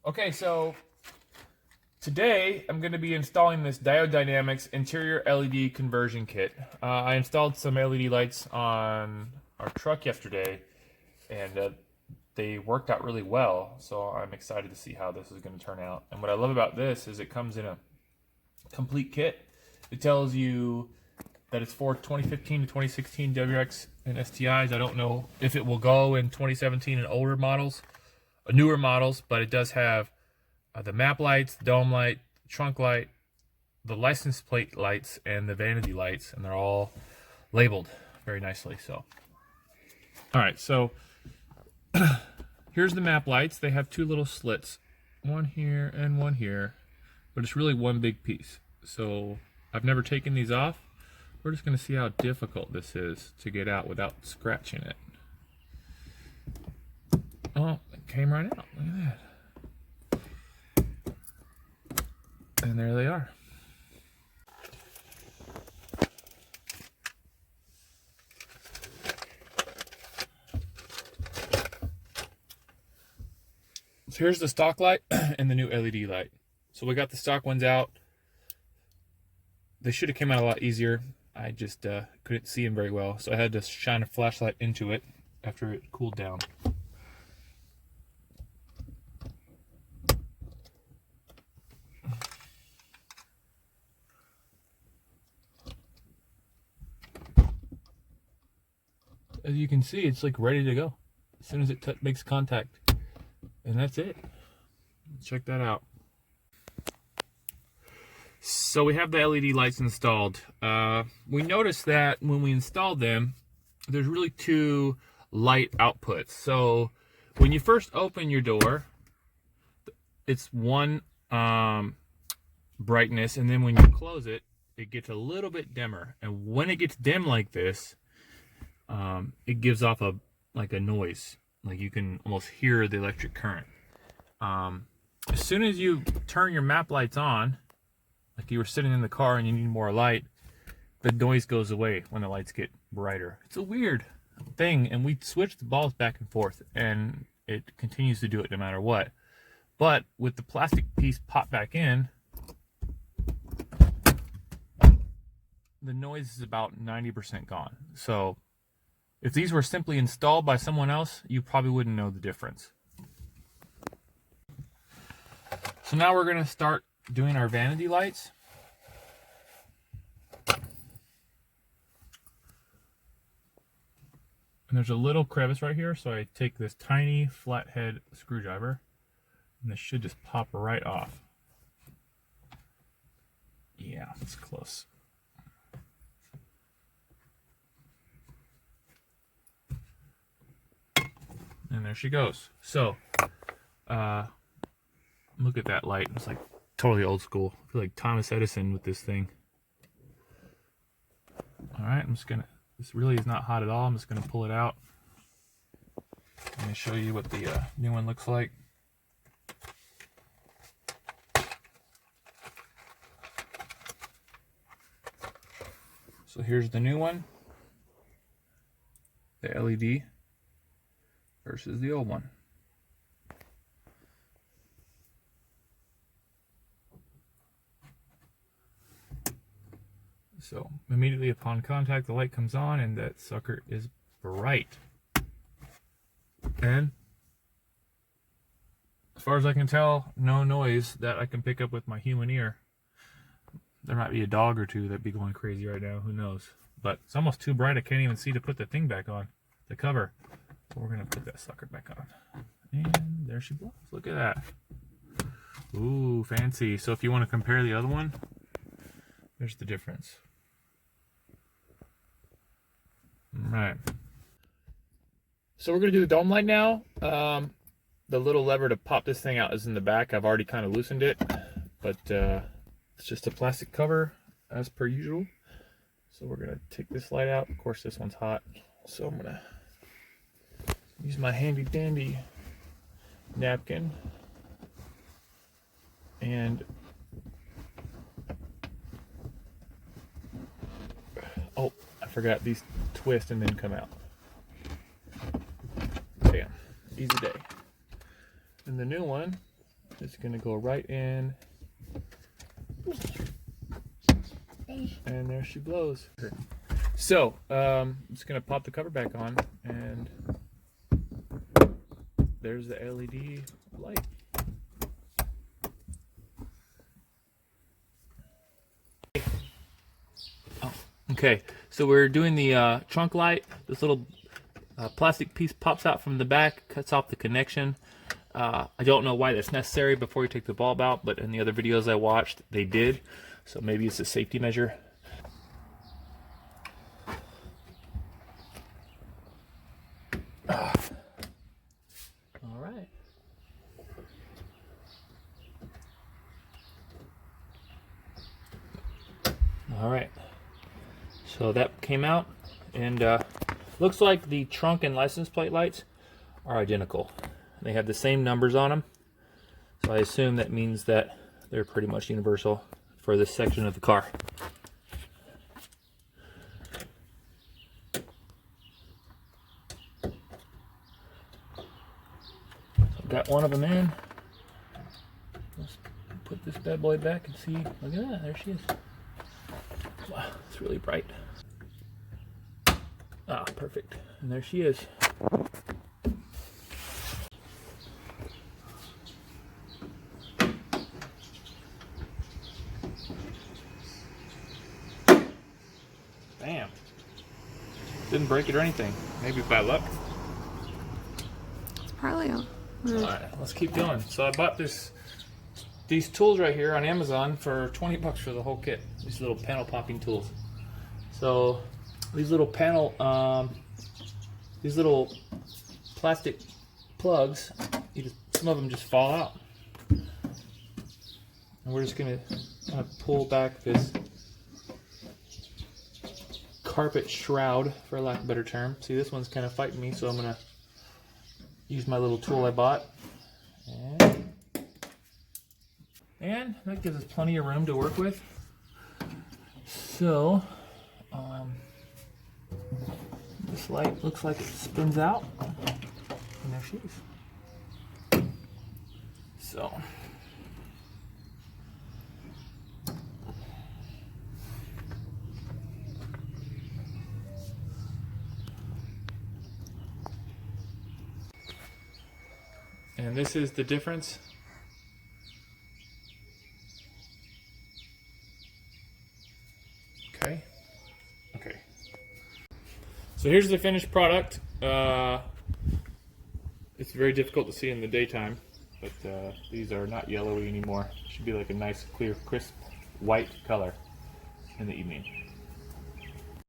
Okay, so today I'm going to be installing this Diode Dynamics interior LED conversion kit. I installed some LED lights on our truck yesterday, and they worked out really well, so I'm excited to see how this is going to turn out. And what I love about this is it comes in a complete kit. It tells you that it's for 2015 to 2016 WRX and STIs. I don't know if it will go in 2017 and older models, newer models, but it does have the map lights, the dome light, trunk light, the license plate lights, and the vanity lights, and they're all labeled very nicely. So, all right, so here's the map lights. They have two little slits, one here and one here, but it's really one big piece. So I've never taken these off. We're just going to see how difficult this is to get out without scratching it. Oh, it came right out. Look at that. And there they are. So here's the stock light and the new LED light. So we got the stock ones out. They should have came out a lot easier. I just couldn't see them very well, so I had to shine a flashlight into it after it cooled down. As you can see, it's like ready to go as soon as it makes contact, and that's it. Check that out. So we have the LED lights installed. We noticed that when we installed them, there's really two light outputs. So when you first open your door, it's one brightness, and then when you close it, it gets a little bit dimmer. And when it gets dim like this, it gives off a noise, like you can almost hear the electric current. As soon as you turn your map lights on, like you were sitting in the car and you need more light, the noise goes away when the lights get brighter. It's a weird thing, and we switched the bulbs back and forth, and it continues to do it no matter what. But with the plastic piece popped back in, the noise is about 90% gone. So if these were simply installed by someone else, you probably wouldn't know the difference. So now we're going to start doing our vanity lights. And there's a little crevice right here, so I take this tiny flathead screwdriver, and this should just pop right off. Yeah, it's close. And there she goes. So, look at that light. It's like totally old school. I feel like Thomas Edison with this thing. All right, this really is not hot at all. I'm just gonna pull it out. Let me show you what the new one looks like. So here's the new one, the LED versus the old one. So immediately upon contact, the light comes on, and that sucker is bright. And as far as I can tell, no noise that I can pick up with my human ear. There might be a dog or two that'd be going crazy right now, who knows. But it's almost too bright, I can't even see to put the thing back on, the cover. So we're gonna put that sucker back on. And there she blows, look at that. Ooh, fancy. So if you want to compare the other one, there's the difference. All right. So we're gonna do the dome light now. The little lever to pop this thing out is in the back. I've already kind of loosened it, but it's just a plastic cover as per usual. So we're gonna take this light out. Of course, this one's hot, so I'm gonna use my handy dandy napkin and oh, I forgot, these twist and then come out. Damn, easy day. And the new one It's going to go right in. And there she blows. So, I'm just going to pop the cover back on, and there's the LED light. Oh, okay, so we're doing the trunk light. This little plastic piece pops out from the back, cuts off the connection. I don't know why that's necessary before you take the bulb out, but in the other videos I watched, they did. So maybe it's a safety measure. All right. All right. So that came out, and looks like the trunk and license plate lights are identical. They have the same numbers on them, so I assume that means that they're pretty much universal for this section of the car. So I've got one of them in. Let's put this bad boy back and see. Look at that, there she is. Wow, it's really bright. Ah, perfect. And there she is. Bam. Didn't break it or anything. Maybe by luck. It's probably a... Alright, let's keep going. So I bought these tools right here on Amazon for 20 bucks for the whole kit. These little panel popping tools. So these little these little plastic plugs, some of them just fall out. And we're just gonna pull back this carpet shroud, for lack of a better term. See, this one's kind of fighting me, so I'm gonna use my little tool I bought. And that gives us plenty of room to work with. So, this light looks like it spins out. And there she is. So, and this is the difference. Okay. So here's the finished product. It's very difficult to see in the daytime, but these are not yellowy anymore. It should be like a nice, clear, crisp, white color in the evening.